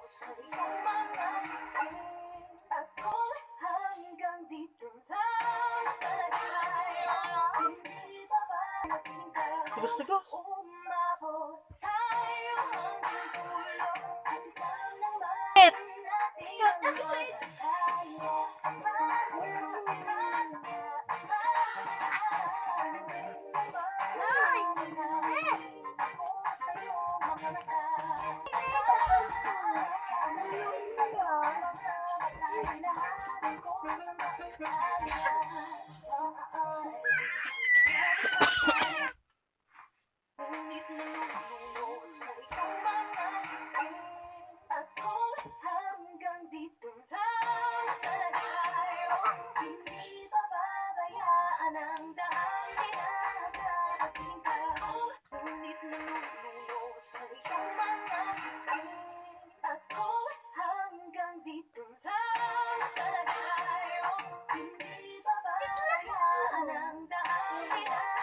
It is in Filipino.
sa iyong mga ngiti. Ako hanggang dito lang tayo. Hindi babarating ka. Tigas-tigas. Umabot tayo hanggang dulo. At ikaw naman It. natin ang magkakaya. Ngunit nalulunod sa iyong mga ngiti. Ako hanggang dito lang tayo. Hindi pababayaan ang daan dinadating ka. Ngunit nalulunod sa iyong mga ngiti. Ako hanggang dito lang tayo. Hindi pababayaan ang daan dinadating ka.